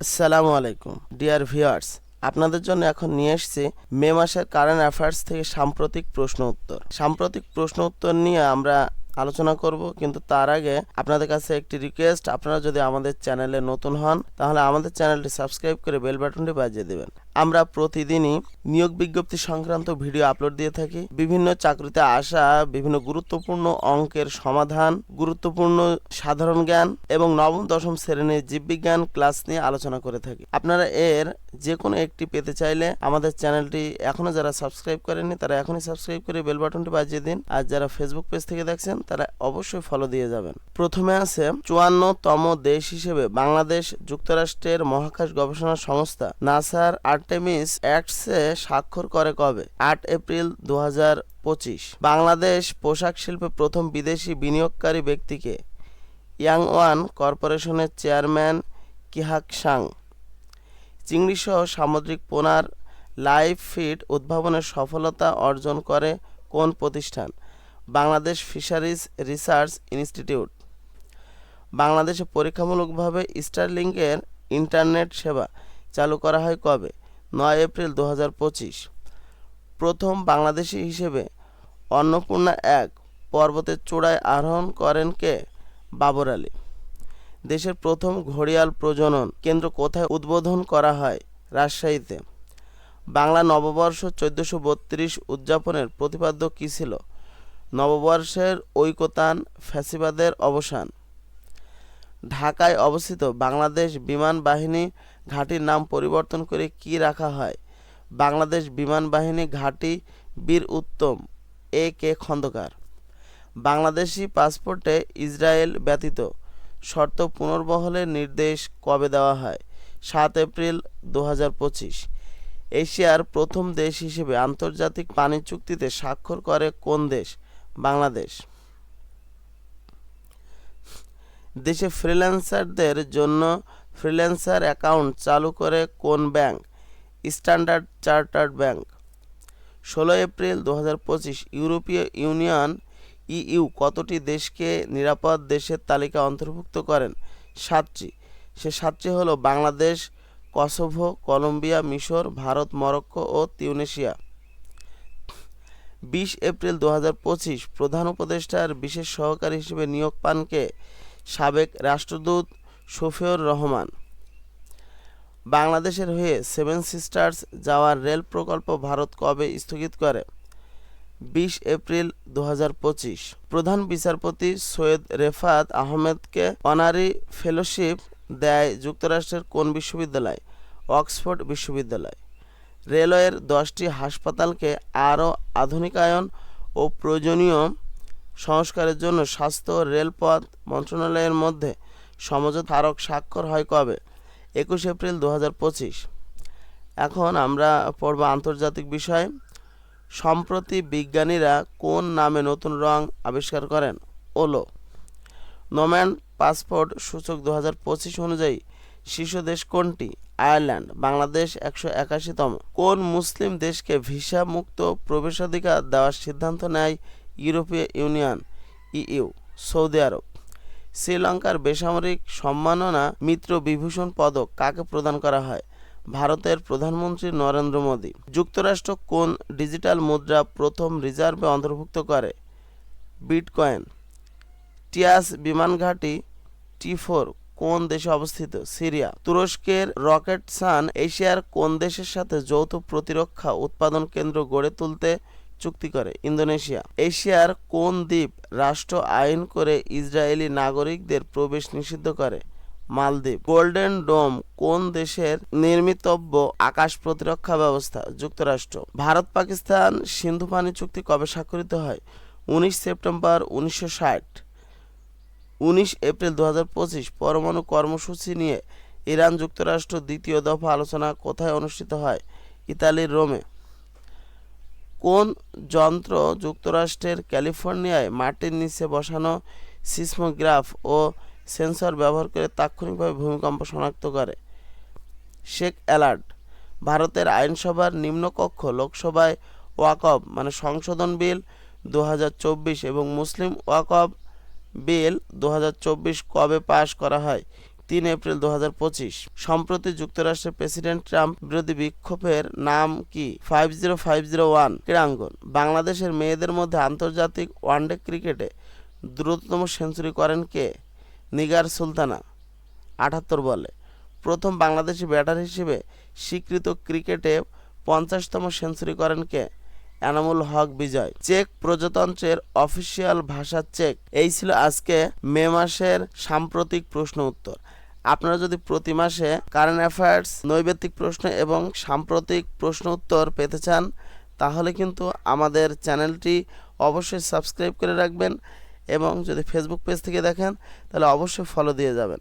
আসসালামু আলাইকুম dear viewers, আপনাদের জন্য এখন নিয়ে এসেছি মে মাসের কারেন্ট অ্যাফেয়ার্স থেকে সাম্প্রতিক প্রশ্ন উত্তর নিয়ে আমরা আলোচনা করব, কিন্তু তার আগে আপনাদের কাছে একটি রিকোয়েস্ট। আপনারা যদি আমাদের চ্যানেলে নতুন হন তাহলে আমাদের চ্যানেলটি সাবস্ক্রাইব করে বেল বাটনটি বাজিয়ে দেবেন। আমরা প্রতিদিনই নিয়োগ বিজ্ঞপ্তি সংক্রান্ত ভিডিও আপলোড দিয়ে থাকি। বিভিন্ন চাকরিতে আসা বিভিন্ন গুরুত্বপূর্ণ অঙ্কের সমাধান, গুরুত্বপূর্ণ সাধারণ জ্ঞান এবং নবম দশম শ্রেণীর জীববিজ্ঞান ক্লাস নিয়ে আলোচনা করে থাকি। আপনারা এর যে কোনো একটি পেতে চাইলে আমাদের চ্যানেলটি এখনো যারা সাবস্ক্রাইব করেননি তারা এখনই সাবস্ক্রাইব করে বেল বাটনটি বাজিয়ে দিন। আর যারা ফেসবুক পেজ থেকে দেখছেন তারা অবশ্যই ফলো দিয়ে যাবেন। প্রথমে আছে 54তম দেশ হিসেবে বাংলাদেশ যুক্তরাষ্ট্রের মহাকাশ গবেষণা সংস্থা নাসার আর্টেমিস অ্যাক্টসে স্বাক্ষর করে কবে? 8 এপ্রিল 2025। বাংলাদেশ পোশাক শিল্পে প্রথম বিদেশি বিনিয়োগকারী ব্যক্তিকে? ইয়াংওয়ান কর্পোরেশনের চেয়ারম্যান কিহাক সাং। চিংড়িসহ সামুদ্রিক পোনার লাইভ ফিড উদ্ভাবনের সফলতা অর্জন করে কোন প্রতিষ্ঠান? Bangladesh fisheries research institute. বাংলাদেশে পরীক্ষামূলকভাবে স্টারলিংকের ইন্টারনেট সেবা চালু করা হয় কবে? 9 এপ্রিল 2025। প্রথম বাংলাদেশি হিসেবে অন্নপূর্ণা 1 পর্বতের চূড়ায় আরোহণ করেন কে? বাবর আলী। দেশের প্রথম ঘড়িয়াল প্রজনন কেন্দ্র কোথায় উদ্বোধন করা হয়? রাজশাহীতে। বাংলা নববর্ষ 1432 উদযাপনের প্রতিপাদ্য কী ছিল? নববর্ষের ঐকতান, ফ্যাসিবাদের অবসান। ঢাকায় অবস্থিত বাংলাদেশ বিমান বাহিনী ঘাঁটির নাম পরিবর্তন করে কি রাখা হয়? বাংলাদেশ বিমান বাহিনী ঘাঁটি বীর উত্তম এ কে খন্দকার। বাংলাদেশি পাসপোর্টে ইসরায়েল ব্যতীত শর্ত পুনর্বহালের নির্দেশ কবে দেওয়া হয়? 7 এপ্রিল 2025। এশিয়ার প্রথম দেশ হিসেবে আন্তর্জাতিক পানি চুক্তিতে স্বাক্ষর করে কোন দেশ? বাংলাদেশ। দেশে ফ্রিল্যান্সারদের জন্য ফ্রিল্যান্সার অ্যাকাউন্ট চালু করে কোন bank? Standard chartered bank. 16 April 2025। ইউরোপীয় ইউনিয়ন ইইউ কতটি দেশকে নিরাপদ দেশের তালিকা অন্তর্ভুক্ত করেন? 7টি। সে 7টি হলো বাংলাদেশ, কসোভো, কলম্বিয়া, মিশর, ভারত, মরক্কো ও তিউনিসিয়া। 20 এপ্রিল 2025। প্রধান উপদেষ্টার বিশেষ সহকারী হিসেবে নিয়োগ পান কে? সাবেক রাষ্ট্রদূত শফিউর রহমান। বাংলাদেশের হয়ে সেভেন সিস্টার্স যাওয়ার রেল প্রকল্প ভারত কবে স্থগিত করে? 20 এপ্রিল 2025। প্রধান বিচারপতি সৈয়দ রেফাত আহমেদকে অনারি ফেলোশিপ দেয় যুক্তরাষ্ট্রের কোন বিশ্ববিদ্যালয়? অক্সফোর্ড বিশ্ববিদ্যালয়। রেলওয়ের 10টি হাসপাতালকে আরও আধুনিকায়ন ও প্রয়োজনীয় সংস্কারের জন্য স্বাস্থ্য ও রেলপথ মন্ত্রণালয়ের মধ্যে সমঝোতা স্মারক স্বাক্ষর হয় কবে? 21 এপ্রিল 2025। এখন আমরা পড়ব আন্তর্জাতিক বিষয়। সম্প্রতি বিজ্ঞানীরা কোন নামে নতুন রং আবিষ্কার করেন? ওলো। নোম্যান পাসপোর্ট সূচক 2025 অনুযায়ী শীর্ষ দেশ কোনটি? আয়ারল্যান্ড। বাংলাদেশ 181তম। কোন মুসলিম দেশকে ভিসা মুক্ত প্রবেশাধিকার দেওয়ার সিদ্ধান্ত নেয় ইউরোপীয় ইউনিয়ন ইইউ? সৌদি আরব। শ্রীলঙ্কার বেসামরিক সম্মাননা মিত্র বিভূষণ পদক কাকে প্রদান করা হয়? ভারতের প্রধানমন্ত্রী নরেন্দ্র মোদী। যুক্তরাষ্ট্র কোন ডিজিটাল মুদ্রা প্রথম রিজার্ভে অন্তর্ভুক্ত করে? বিটকয়েন। টিয়াস বিমান ঘাঁটি T4 কোন দেশে অবস্থিত? সিরিয়া। তুরস্কের রকেটসান এশিয়ার কোন দেশের সাথে যৌথ প্রতিরক্ষা উৎপাদন কেন্দ্র গড়ে তুলতে চুক্তি করে? ইন্দোনেশিয়া। এশিয়ার কোন দ্বীপ রাষ্ট্র আইন করে ইসরায়েলি নাগরিকদের প্রবেশ নিষিদ্ধ করে? মালদ্বীপ। গোল্ডেন ডোম কোন দেশের নির্মিতব্য আকাশ প্রতিরক্ষা ব্যবস্থা? যুক্তরাষ্ট্র। ভারত পাকিস্তান সিন্ধু পানি চুক্তি কবে স্বাক্ষরিত হয়? 19 সেপ্টেম্বর 1960। 19 এপ্রিল 2025। পরমাণু কর্মসূচি নিয়ে ইরান যুক্তরাষ্ট্র দ্বিতীয় দফা আলোচনা কোথায় অনুষ্ঠিত হয়? ইতালির রোমে। কোন যন্ত্র যুক্তরাষ্ট্রের ক্যালিফোর্নিয়ায় মাটির নিচে বসানো সিসমোগ্রাফ ও সেন্সর ব্যবহার করে তাৎক্ষণিকভাবে ভূমিকম্প শনাক্ত করে? শেখ অ্যালার্ট। ভারতের আইনসভার নিম্নকক্ষ লোকসভায় ওয়াকফ সংশোধন বিল 2024 এবং মুসলিম ওয়াকফ বিল 2024 কবে পাশ করা হয়? 3 এপ্রিল 2025। সম্প্রতি যুক্তরাষ্ট্রের প্রেসিডেন্ট ট্রাম্প বিরোধী বিক্ষোভের নাম কি? 50501। ক্রীড়াঙ্গন। বাংলাদেশের মেয়েদের মধ্যে আন্তর্জাতিক ওয়ানডে ক্রিকেটে দ্রুততম সেঞ্চুরি করেন কে? নিগার সুলতানা 78 বলে। প্রথম বাংলাদেশি ব্যাটার হিসেবে স্বীকৃত ক্রিকেটে 50তম সেঞ্চুরি করেন কে? এনামুল হক বিজয়। চেক প্রজাতন্ত্রের অফিসিয়াল ভাষা চেক। এই ছিল আজকে মে মাসের সাম্প্রতিক প্রশ্ন উত্তর। আপনারা যদি প্রতি মাসে কারেন্ট অ্যাফেয়ার্স, নৈবেত্তিক প্রশ্ন এবং সাম্প্রতিক প্রশ্ন উত্তর পেতে চান তাহলে কিন্তু আমাদের চ্যানেলটি অবশ্যই সাবস্ক্রাইব করে রাখবেন এবং যদি ফেসবুক পেজ থেকে দেখেন তাহলে অবশ্যই ফলো দিয়ে যাবেন।